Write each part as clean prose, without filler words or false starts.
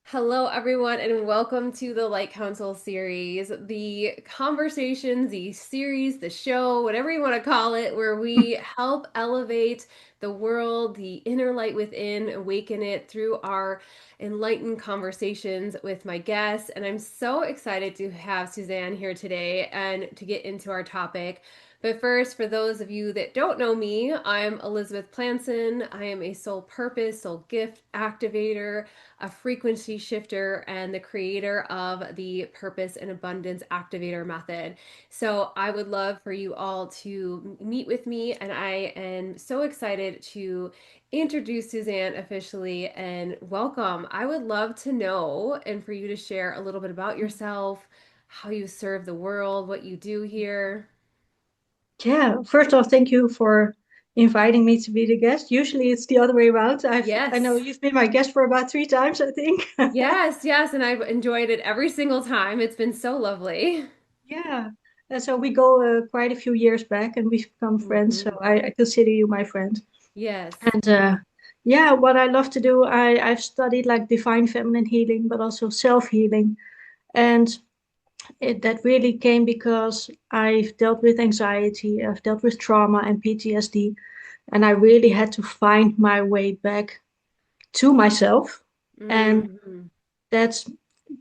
Hello, everyone, and welcome to the Light Council series, the conversations, the series, the show, whatever you want to call it, where we help elevate the world, the inner light within, awaken it through our enlightened conversations with my guests. And I'm so excited to have Susanne here today and to get into our topic. But first, for those of you that don't know me, I'm Elizabeth Plancon. I am a soul purpose, soul gift activator, a frequency shifter, and the creator of the Purpose and Abundance Activator Method. So I would love for you all to meet with me, and I am so excited to introduce Susanne officially and welcome. I would love to know and for you to share a little bit about yourself, how you serve the world, what you do here. Yeah, first off, thank you for inviting me to be the guest. Usually it's the other way around. I know Yes. you've been my guest for about three times, I think. Yes, and I've enjoyed it every single time. It's been so lovely. Yeah. And so we go quite a few years back and we've become friends. So Hmm. I consider you my friend. Yes. And yeah, what I love to do, I've studied like divine feminine healing, but also self-healing. And that really came because I've dealt with anxiety, I've dealt with trauma and PTSD, and I really had to find my way back to myself. And Hmm. that's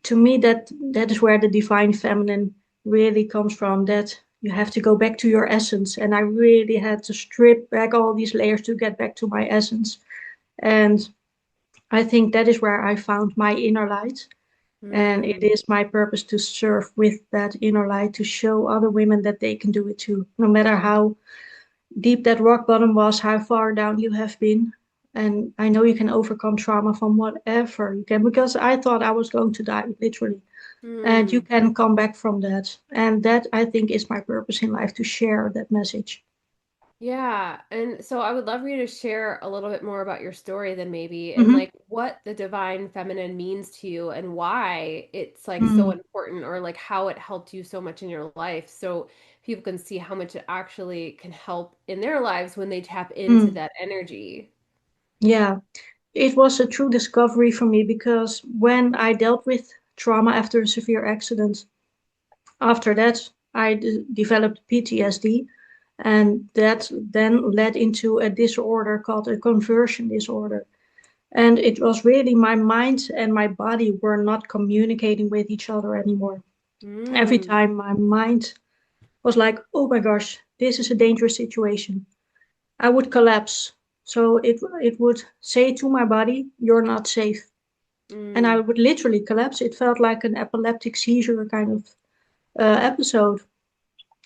to me that is where the divine feminine really comes from, that you have to go back to your essence, and I really had to strip back all these layers to get back to my essence. And I think that is where I found my inner light, and it Mm. is my purpose to serve with that inner light, to show other women that they can do it too, no matter how deep that rock bottom was, how far down you have been. And I know you can overcome trauma from whatever you can, because I thought I was going to die, literally. And you Mm. can come back from that. And that, I think, is my purpose in life, to share that message. Yeah. And so I would love for you to share a little bit more about your story then maybe and Mm-hmm. like what the divine feminine means to you and why it's like so Mm. important or like how it helped you so much in your life so people can see how much it actually can help in their lives when they tap into Mm. that energy. Yeah, it was a true discovery for me, because when I dealt with trauma after a severe accident, after that, I developed PTSD, and that then led into a disorder called a conversion disorder. And it was really my mind and my body were not communicating with each other anymore. Every Mm. time my mind was like, oh my gosh, this is a dangerous situation, I would collapse. So it would say to my body, you're not safe. And I Mm. would literally collapse. It felt like an epileptic seizure kind of episode.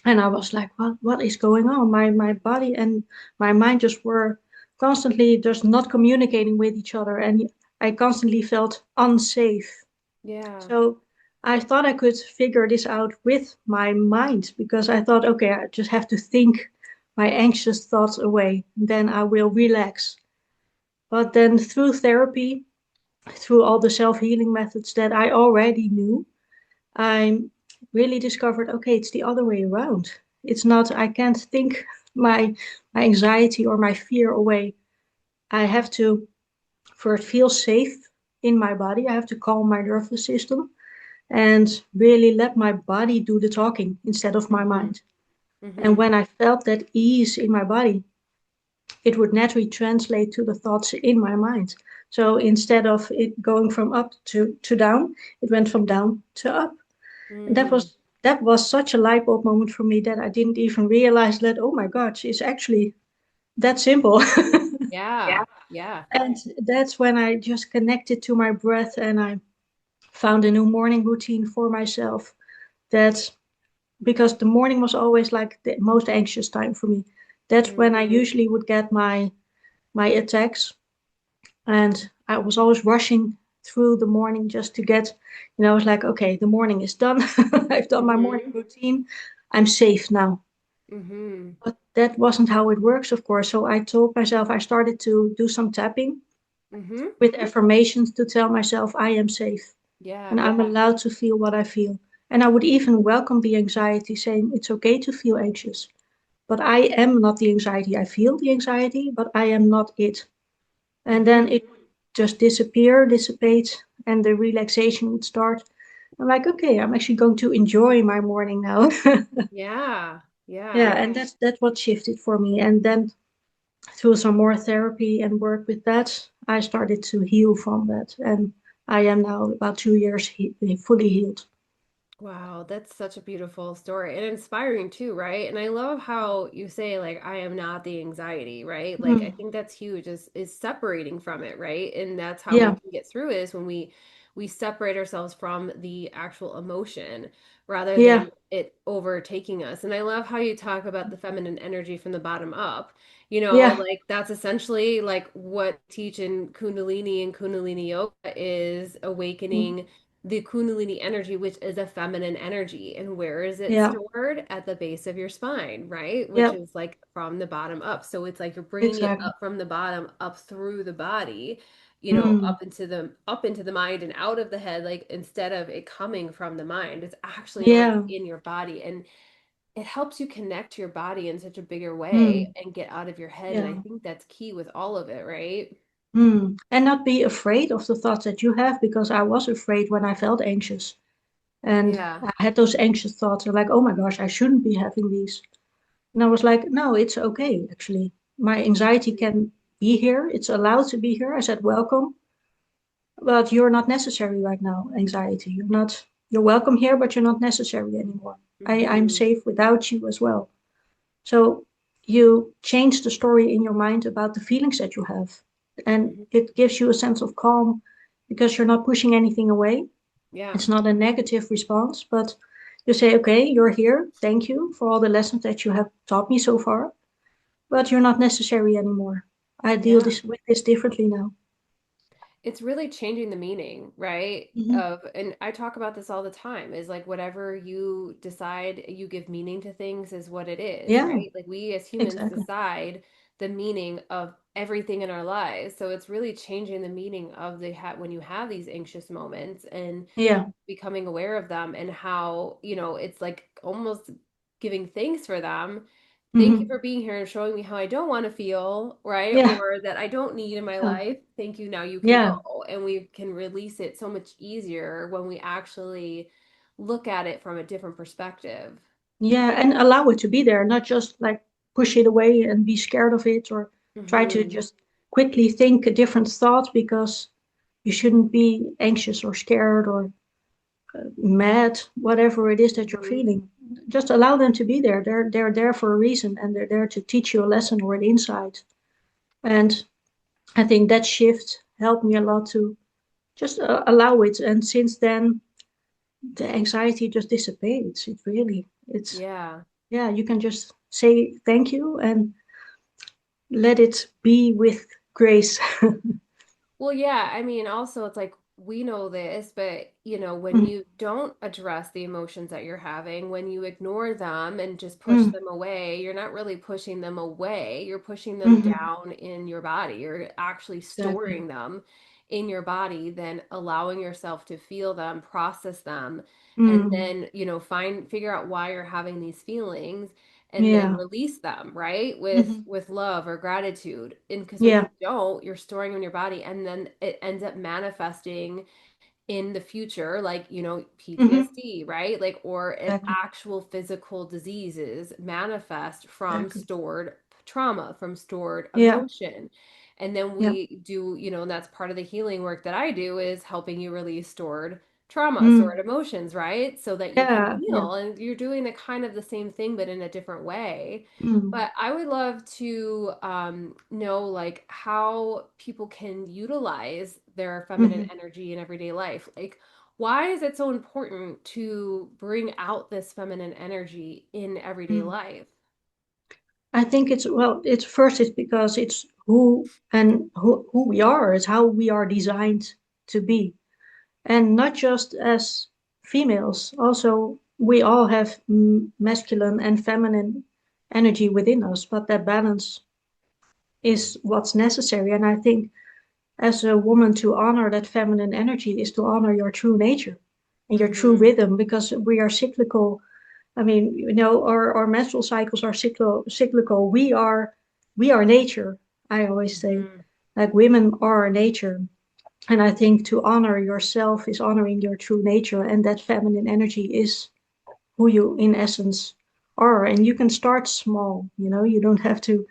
And I was like, what is going on? My body and my mind just were constantly just not communicating with each other. And I constantly felt unsafe. Yeah. So I thought I could figure this out with my mind, because I thought, okay, I just have to think my anxious thoughts away, then I will relax. But then through therapy, through all the self-healing methods that I already knew, I really discovered, okay, it's the other way around. It's not, I can't think my anxiety or my fear away. I have to first feel safe in my body. I have to calm my nervous system and really let my body do the talking instead of my Mm-hmm. mind. And Mm-hmm. when I felt that ease in my body, it would naturally translate to the thoughts in my mind. So instead of it going from up to down, it went from down to up. And Mm. that was such a light bulb moment for me, that I didn't even realize that, oh my gosh, it's actually that simple. Yeah. Yeah. And that's when I just connected to my breath, and I found a new morning routine for myself. That, because the morning was always like the most anxious time for me. That's when I Mm. usually would get my attacks, and I was always rushing through the morning just to get, I was like, okay, the morning is done. I've done my morning Mm-hmm. routine. I'm safe now. Mm-hmm. But that wasn't how it works, of course. So I told myself, I started to do some tapping Mm-hmm. with affirmations to tell myself I am safe and Yeah. I'm allowed to feel what I feel. And I would even welcome the anxiety, saying it's okay to feel anxious. But I am not the anxiety. I feel the anxiety, but I am not it. And then Mm-hmm. it would just disappear, dissipate, and the relaxation would start. I'm like, okay, I'm actually going to enjoy my morning now. Yeah. Yeah, Yeah. and that's what shifted for me. And then through some more therapy and work with that, I started to heal from that. And I am now about 2 years fully healed. Wow, that's such a beautiful story and inspiring too, right? And I love how you say like I am not the anxiety, right? Like I Mm. think that's huge is separating from it, right? And that's how we Yeah, can get through it is when we separate ourselves from the actual emotion rather yeah, than it overtaking us. And I love how you talk about the feminine energy from the bottom up. You know, yeah, like that's essentially like what teach in Kundalini and Kundalini yoga is mm, awakening the Kundalini energy, which is a feminine energy. And where is it yeah, stored? At the base of your spine, right? Which yeah, is like from the bottom up. So it's like you're bringing it exactly. up from the bottom up through the body, Mm, up into the mind and out of the head, like instead of it coming from the mind, it's actually already yeah, in your body. And it helps you connect to your body in such a bigger way mm, and get out of your head. And I yeah. think that's key with all of it, right? And not be afraid of the thoughts that you have because I was afraid when I felt anxious. And Yeah. I had those anxious thoughts of like, oh my gosh, I shouldn't be having these. And I was like, no, it's okay, actually. My anxiety can be here. It's allowed to be here. I said, welcome, but you're not necessary right now, anxiety. You're welcome here, but you're not necessary anymore. I'm Mm-hmm. safe without you as well. So you change the story in your mind about the feelings that you have. And Mm-hmm. it gives you a sense of calm because you're not pushing anything away. Yeah. It's not a negative response, but you say, okay, you're here. Thank you for all the lessons that you have taught me so far, but you're not necessary anymore. I deal Yeah. this with this differently now. It's really changing the meaning, right? Hmm. And I talk about this all the time, is like whatever you decide you give meaning to things is what it is, Yeah, right? Like we as humans exactly. decide the meaning of everything in our lives. So it's really changing the meaning of when you have these anxious moments and Yeah, becoming aware of them and how, it's like almost giving thanks for them. Thank you hmm, for being here and showing me how I don't want to feel, right? yeah, Or that I don't need in my yeah, life. Thank you. Now you can yeah, go. And we can release it so much easier when we actually look at it from a different perspective. yeah, and allow it to be there, not just like push it away and be scared of it or try to Hmm. just quickly think a different thought because you shouldn't be anxious or scared or mad, whatever it is that you're Hmm. feeling. Just allow them to be there. They're there for a reason and they're there to teach you a lesson or an insight. And I think that shift helped me a lot to just allow it. And since then, the anxiety just dissipates. It's, Yeah. yeah, you can just say thank you and let it be with grace. Well, yeah, I mean, also it's like we know this, but when Mm, you don't address the emotions that you're having, when you ignore them and just push mm, them away, you're not really pushing them away, you're pushing them mhm, down in your body. You're actually exactly. storing them in your body, then allowing yourself to feel them, process them, and Mm, then, figure out why you're having these feelings and then yeah. release them, right? with Hmm. with love or gratitude. And because when you Yeah. don't, you're storing in your body and then it ends up manifesting in the future, like, Hmm. PTSD, right? Like, or if Exactly. actual physical diseases manifest from Exactly. stored trauma, from stored Yeah. emotion. And then Yeah. we do, and that's part of the healing work that I do is helping you release stored trauma, stored Mm. emotions, right? So that you can Yeah. Yeah. heal. And you're doing the kind of the same thing, but in a different way. Mm. But I would love to know like how people can utilize their feminine Hmm. energy in everyday life. Like, why is it so important to bring out this feminine energy in everyday Mm. life? I think it's first it's because it's who we are. It's how we are designed to be. And not just as females. Also, we all have masculine and feminine energy within us, but that balance is what's necessary. And I think as a woman to honor that feminine energy is to honor your true nature and your true Mm-hmm. rhythm because we are cyclical. I mean, our menstrual cycles are cyclical. We are nature. I always say, Mm-hmm. like women are nature, And I think to honor yourself is honoring your true nature, and that feminine energy is who you in essence are. And you can start small, you don't have to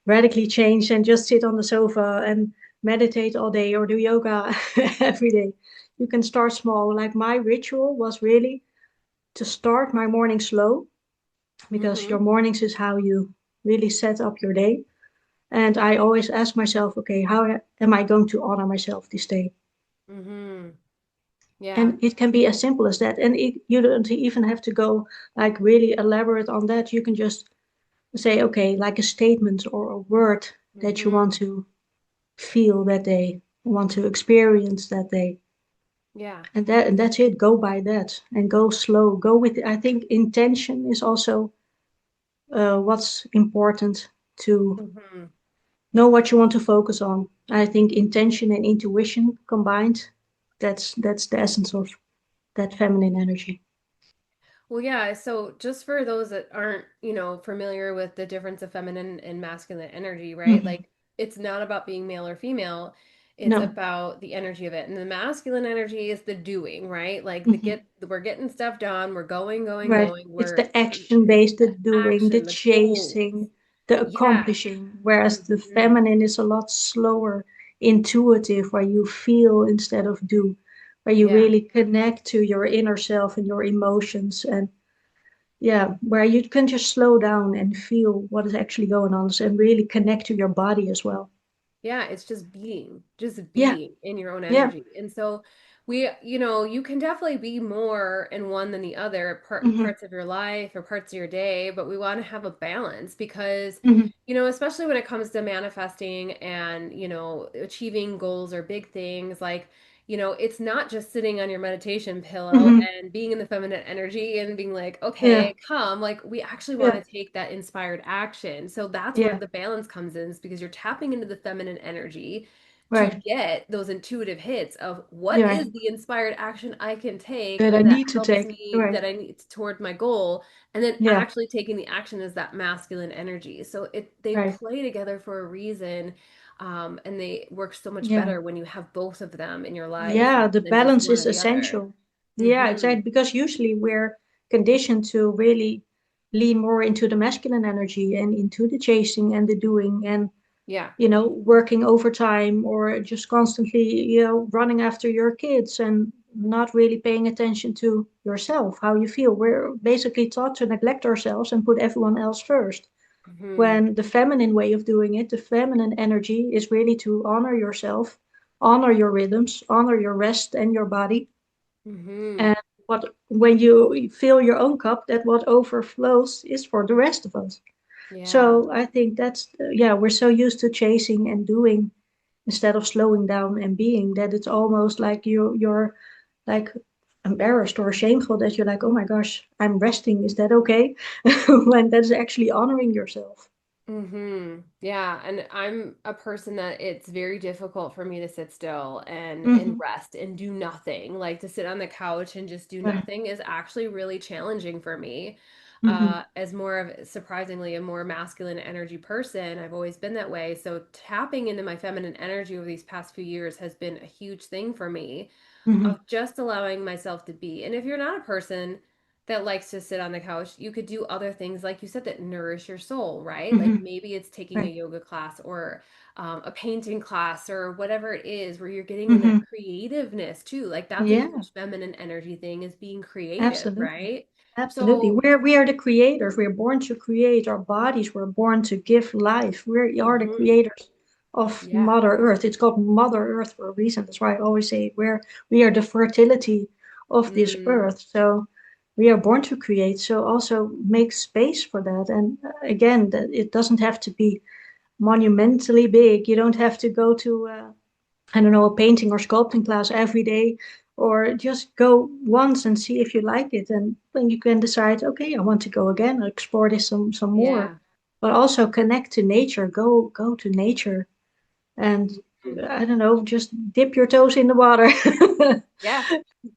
radically change and just sit on the sofa and meditate all day or do yoga every day. You can start small. Like my ritual was really to start my morning slow, because your Mm-hmm. mornings is how you really set up your day. And I always ask myself, okay, how am I going to honor myself this day? Mm-hmm. Yeah. And it can be as simple as that. And you don't even have to go like really elaborate on that. You can just say, okay, like a statement or a word that you want Mm-hmm. to feel that day, want to experience that day. Yeah. And that's it. Go by that and go slow. Go with it. I think intention is also what's important to Mm-hmm. know what you want to focus on. I think intention and intuition combined, that's the essence of that feminine energy. Well, yeah. So, just for those that aren't, familiar with the difference of feminine and masculine energy, right? Hmm. Like, it's not about being male or female. It's No. about the energy of it. And the masculine energy is the doing, right? Like Hmm. we're getting stuff done. We're going, going, Right. going. It's We're the action based, the the doing, the action, the goals. chasing, the Yeah. accomplishing. Whereas the Hmm. feminine is a lot slower, intuitive, where you feel instead of do, where you Yeah. really connect to your inner self and your emotions. And yeah, where you can just slow down and feel what is actually going on and really connect to your body as well. Yeah, it's just Yeah, being in your own yeah. energy. And so you can definitely be more in one than the other Hmm. parts of your life or parts of your day, but we want to have a balance because, Hmm. especially when it comes to manifesting and, achieving goals or big things, like, it's not just sitting on your meditation pillow Hmm. and being in the feminine energy and being like, Yeah, okay, come. Like, we actually want yeah, to take that inspired action. So that's where yeah. the balance comes in, is because you're tapping into the feminine energy to Right. get those intuitive hits of what Yeah, is the inspired action I can take that I that need to helps take. me, Right. that I need toward my goal. And then Yeah, actually taking the action is that masculine energy. So they right. play together for a reason. And they work so much Yeah. better when you have both of them in your life Yeah, the than just balance one is or the other. essential. Yeah, Hmm. exactly. Because usually we're conditioned to really lean more into the masculine energy and into the chasing and the doing and, Yeah. working overtime or just constantly, running after your kids and not really paying attention to yourself, how you feel. We're basically taught to neglect ourselves and put everyone else first. Hmm. When the feminine way of doing it, the feminine energy is really to honor yourself, honor your rhythms, honor your rest and your body. Hmm. And what when you fill your own cup, that what overflows is for the rest of us. Yeah. So I think that's yeah, we're so used to chasing and doing instead of slowing down and being that it's almost like you're like embarrassed or shameful that you're like, oh my gosh, I'm resting. Is that okay? When that's actually honoring yourself. Yeah, and I'm a person that it's very difficult for me to sit still and Hmm. rest and do nothing. Like to sit on the couch and just do Right. nothing is actually really challenging for me. Hmm. As more of surprisingly a more masculine energy person, I've always been that way. So tapping into my feminine energy over these past few years has been a huge thing for me Hmm. of just allowing myself to be. And if you're not a person that likes to sit on the couch, you could do other things, like you said, that nourish your soul, right? Like Hmm. maybe it's taking a Right. yoga class or a painting class or whatever it is, where you're getting in that Hmm. creativeness too. Like that's a Yeah, huge feminine energy thing, is being creative, absolutely. right? Absolutely. So, We are the creators. We're born to create. Our bodies were born to give life. We are the mhm, creators of yeah. Mother Earth. It's called Mother Earth for a reason. That's why I always say we are the fertility of this Mm, earth. So we are born to create. So also make space for that. And again, that it doesn't have to be monumentally big. You don't have to go to I don't know, a painting or sculpting class every day, or just go once and see if you like it. And then you can decide, okay, I want to go again, explore this some more. yeah. But also connect to nature. Go to nature and Mhm. I don't know, just dip your toes in the water. Yeah.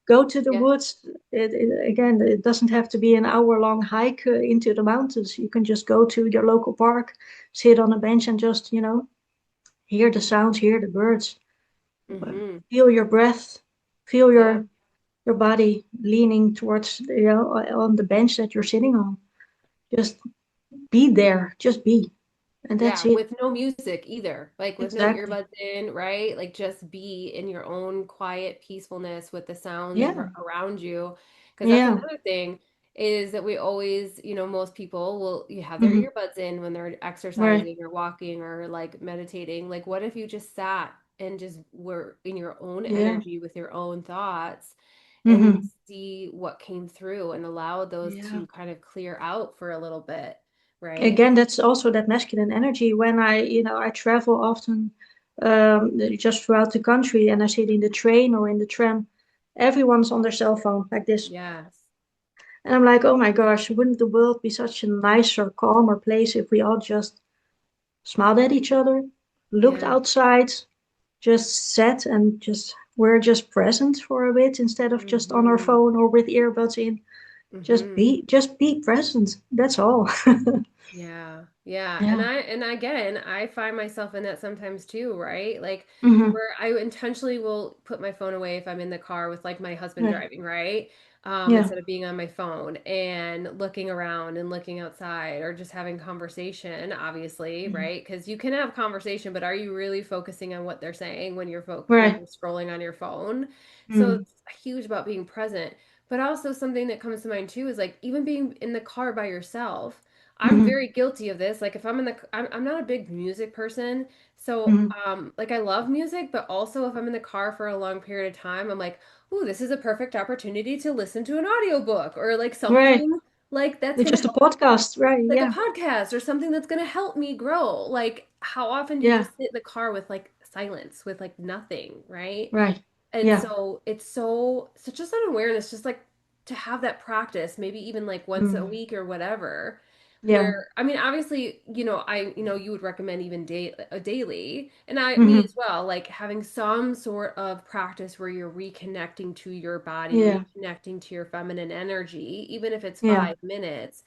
Go to the Yeah. woods. Again, it doesn't have to be an hour-long hike into the mountains. You can just go to your local park, sit on a bench and just, hear the sounds, hear the birds. Mm-hmm. Feel your breath, feel Yeah. your body leaning towards, on the bench that you're sitting on. Just be there, just be, and that's Yeah, it. with no music either, like with no Exactly. earbuds in, right? Like just be in your own quiet peacefulness with the sounds Yeah, around you. Because that's yeah, another thing is that we always, most people will you have their hmm, earbuds in when they're right, exercising or walking or like meditating. Like what if you just sat and just were in your own yeah, energy with your own thoughts and hmm, see what came through and allow those yeah. to kind of clear out for a little bit, right? Again, that's also that masculine energy. When I travel often, just throughout the country, and I sit in the train or in the tram, everyone's on their cell phone like this. Yes. And I'm like, oh my gosh, wouldn't the world be such a nicer, calmer place if we all just smiled at each other, looked Yeah. outside, just sat and just were just present for a bit instead of just on our Mhm. phone or with earbuds in. Mhm. Just be present. That's all. Yeah. Yeah. And Yeah. I again, I find myself in that sometimes too, right? Like Mm-hmm. where I intentionally will put my phone away if I'm in the car with like my husband Right. driving, right? Yeah. Instead of being on my phone and looking around and looking outside or just having conversation, obviously, Mm-hmm. right? Because you can have conversation, but are you really focusing on what they're saying when Right. you're scrolling on your phone? So Mm. it's huge about being present. But also something that comes to mind too is like even being in the car by yourself. I'm Mm-hmm. very guilty of this. Like if I'm not a big music person. So Mm-hmm. like I love music, but also if I'm in the car for a long period of time, I'm like, "Ooh, this is a perfect opportunity to listen to an audiobook or like Right. something like that's It's going to just a help podcast. Right. like a Yeah. podcast or something that's going to help me grow." Like how often do you Yeah. just sit in the car with like silence with like nothing, right? Right. And Yeah. so it's so just an awareness, just like to have that practice, maybe even like once a Mm. week or whatever. Yeah. Where I mean, obviously, you would recommend even daily, and me Mm-hmm. as well, like having some sort of practice where you're reconnecting to your body, Yeah. reconnecting to your feminine energy, even if it's Yeah. 5 minutes.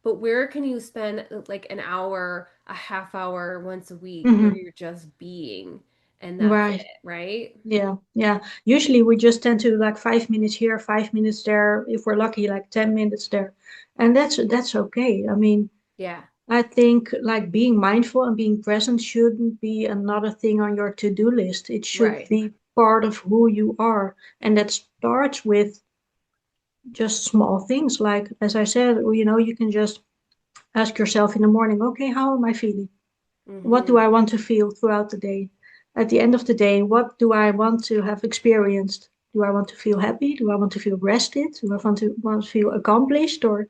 But where can you spend like an hour, a half hour once a week where Mm-hmm. you're just being, and that's Right. it, right? Yeah. Yeah. Usually we just tend to like 5 minutes here, 5 minutes there. If we're lucky, like 10 minutes there, and that's okay. I mean, Yeah. I think like being mindful and being present shouldn't be another thing on your to-do list. It should Right. be part of who you are. And that starts with just small things. Like, as I said, you can just ask yourself in the morning, okay, how am I feeling? What do Mm-hmm. I want to feel throughout the day? At the end of the day, what do I want to have experienced? Do I want to feel happy? Do I want to feel rested? Do I want to feel accomplished or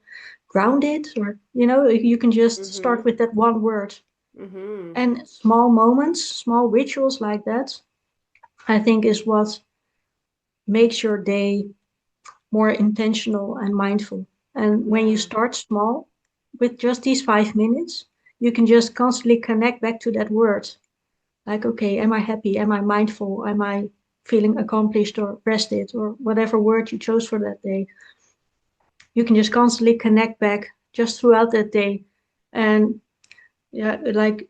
grounded? Or, you can just start Mm-hmm. with that one word. Mm-hmm. And small moments, small rituals like that, I think is what makes your day more intentional and mindful. And when you Yeah. start small with just these 5 minutes, you can just constantly connect back to that word. Like, okay, am I happy? Am I mindful? Am I feeling accomplished or rested or whatever word you chose for that day? You can just constantly connect back just throughout that day. And yeah, like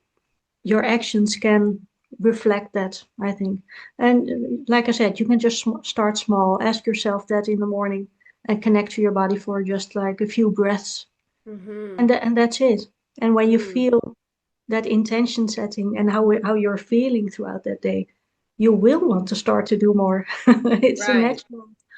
your actions can reflect that, I think. And like I said, you can just start small, ask yourself that in the morning and connect to your body for just like a few breaths. Mm-hmm. And that's it. And when you Mm. feel that intention setting and how you're feeling throughout that day, you will want to start to do more. It's a Right.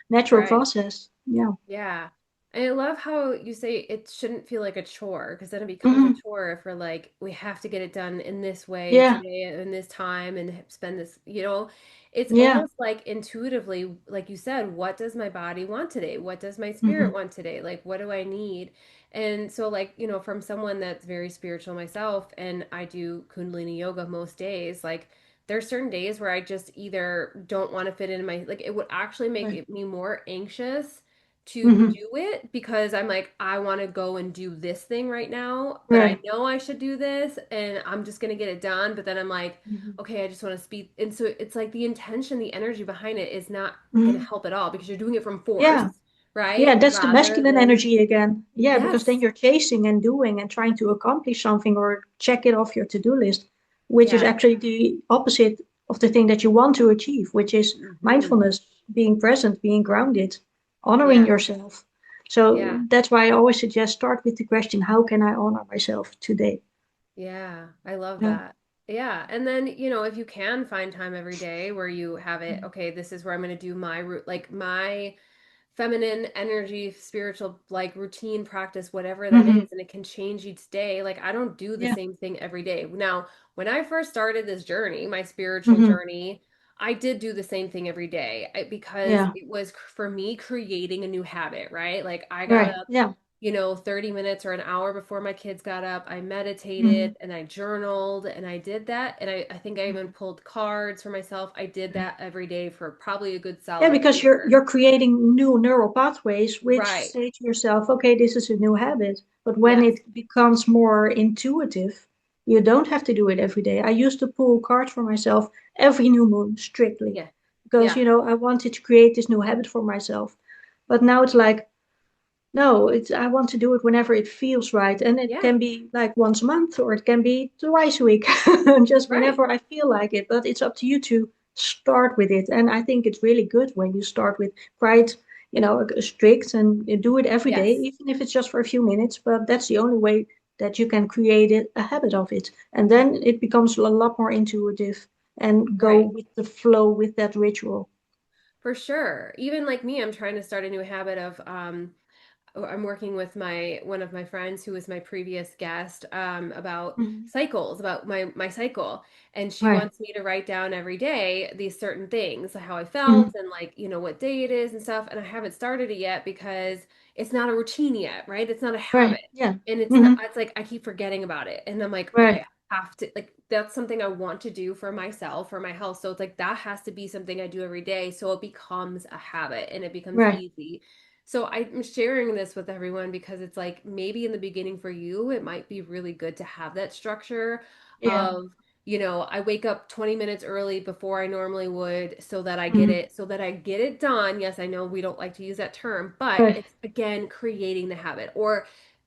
natural Right. process. Yeah. Yeah. And I love how you say it shouldn't feel like a chore because then it becomes a Hmm. chore if we're like, we have to get it done in this way Yeah. today in this time and spend this. It's Yeah. almost like intuitively, like you said, what does my body want today? What does my Hmm. spirit want today? Like, what do I need? And so, like, from someone that's very spiritual myself and I do Kundalini yoga most days, like, there's certain days where I just either don't want to fit in my, like, it would actually make Right. me more anxious to Hmm. do it because I'm like, I want to go and do this thing right now, but I Right. know I should do this and I'm just going to get it done. But then I'm like, Hmm. okay, I just want to speed. And so it's like the intention, the energy behind it is not going to Hmm. help at all because you're doing it from force, Yeah. Yeah, right? that's the Rather masculine than, energy again. Yeah, because then yes, you're chasing and doing and trying to accomplish something or check it off your to-do list, which is yeah, actually the opposite. of the thing that you want to achieve, which is Hmm. mindfulness, being present, being grounded, honoring Yeah. yourself. So Yeah. that's why I always suggest start with the question, how can I honor myself today? Yeah, I love Yeah. that. Yeah. And then, if you can find time every day where you have it, okay, this is where I'm going to do my root, like my feminine energy, spiritual, like routine practice, whatever that Mm-hmm. is, and it can change each day. Like I don't do the Yeah. same thing every day. Now, when I first started this journey, my spiritual Mm-hmm. journey, I did do the same thing every day because Yeah. it was for me creating a new habit, right? Like I got Right. up, Yeah. 30 minutes or an hour before my kids got up. I Mm-hmm. meditated and I journaled and I did that. And I think I even Mm-hmm. pulled cards for myself. I did that every day for probably a good Yeah, solid because you're year. you're creating new neural pathways which Right. say to yourself, okay, this is a new habit. But when Yes. it becomes more intuitive, you don't have to do it every day. I used to pull cards for myself every new moon strictly Yeah. because, Yeah. I wanted to create this new habit for myself. But now it's like, no, it's I want to do it whenever it feels right. And it Yeah. can be like once a month or it can be twice a week, just Right. whenever I feel like it. But it's up to you to start with it. And I think it's really good when you start with quite, strict and you do it every day, Yes. even if it's just for a few minutes. But that's the only way that you can create it, a habit of it. And then it becomes a lot more intuitive and go Right. with the flow with that ritual. For sure. Even like me, I'm trying to start a new habit of I'm working with my one of my friends who was my previous guest about Mhm. cycles, about my cycle, and she Right. wants me to write down every day these certain things, like how I Mhm. felt and like what day it is and stuff. And I haven't started it yet because it's not a routine yet, right? It's not a Right. habit, Yeah. and it's not. Hmm. It's like I keep forgetting about it, and I'm like, Right. okay. I have to like that's something I want to do for myself for my health, so it's like that has to be something I do every day so it becomes a habit and it becomes Right. easy. So I'm sharing this with everyone because it's like maybe in the beginning for you, it might be really good to have that structure Yeah. of, I wake up 20 minutes early before I normally would Hmm. so that I get it done. Yes, I know we don't like to use that term, but Right. it's again creating the habit. Or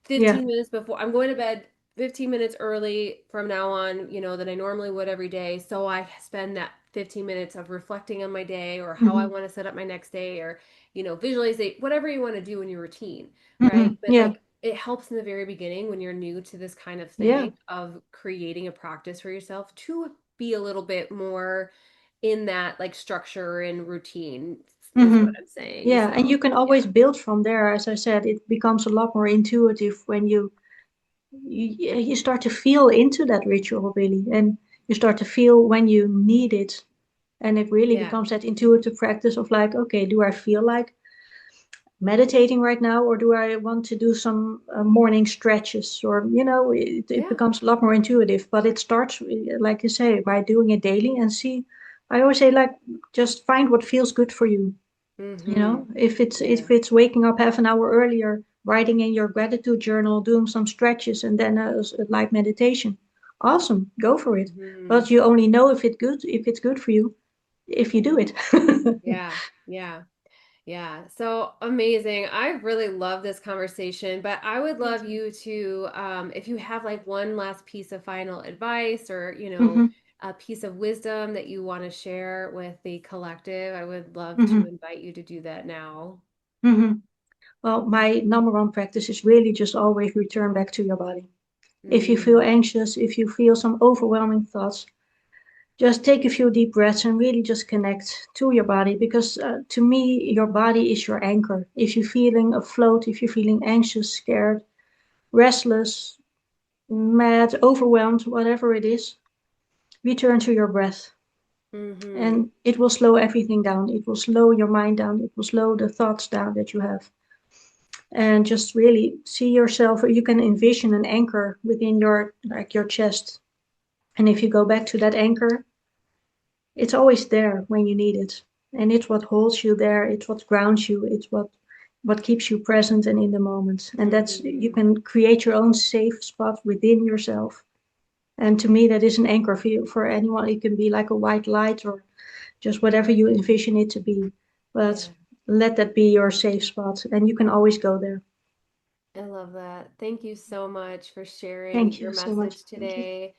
Yeah. 15 minutes before I'm going to bed 15 minutes early from now on, that I normally would every day. So I spend that 15 minutes of reflecting on my day or how I Hmm. want to set up my next day or visualize whatever you want to do in your routine, Hmm. right? But Yeah. like it helps in the very beginning when you're new to this kind of Yeah. thing of creating a practice for yourself to be a little bit more in that like structure and routine is Hmm. what I'm saying. Yeah. And So, you can yeah. always build from there. As I said, it becomes a lot more intuitive when you start to feel into that ritual really, and you start to feel when you need it, and it really Yeah. becomes that intuitive practice of like, okay, do I feel like meditating right now, or do I want to do some morning stretches? Or, it Yeah. becomes a lot more intuitive, but it starts, like you say, by doing it daily and see. I always say, like, just find what feels good for you. Mhm. If Yeah. it's waking up half an hour earlier, writing in your gratitude journal, doing some stretches, and then a light meditation. Awesome, go for it. Mhm. But you only know if it's good for you if you do it. Yeah. Yeah. Yeah, so amazing. I really love this conversation, but I would Me love too. you to, if you have like one last piece of final advice or, Hmm. a piece of wisdom that you want to share with the collective, I would love to Hmm. invite you to do that now. Hmm. Well, my number one practice is really just always return back to your body. If you feel Mm, anxious, if you feel some overwhelming thoughts, just take a few deep breaths and really just connect to your body, because to me, your body is your anchor. If you're feeling afloat, if you're feeling anxious, scared, restless, mad, overwhelmed, whatever it is, return to your breath. mm-hmm. And it will slow everything down. It will slow your mind down. It will slow the thoughts down that you have. And just really see yourself, or you can envision an anchor within your chest. And if you go back to that anchor, it's always there when you need it. And it's what holds you there. It's what grounds you. It's what keeps you present and in the moment. And that's, you Mm-hmm. can create your own safe spot within yourself. And to me, that is an anchor for anyone. It can be like a white light or just whatever you envision it to be. But Yeah. let that be your safe spot, and you can always go there. I love that. Thank you so much for sharing Thank your you so much. message Thank you. today.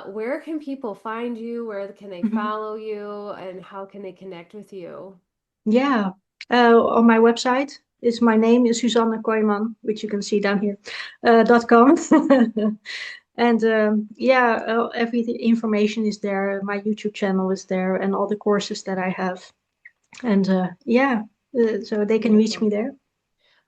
Where can people find you? Where can they Mhm. follow you? And how can they connect with you? Yeah. On my website is my name is Susanne Kooijman, which you can see down here, .com. And yeah, every information is there. My YouTube channel is there, and all the courses that I have. And yeah, so they can reach me Beautiful. there.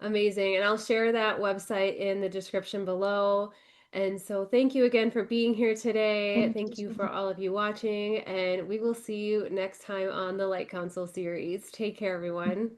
Amazing. And I'll share that website in the description below. And so thank you again for being here today. Thank you Thank you so for much. all of you watching, and we will see you next time on the Light Council series. Take care, everyone.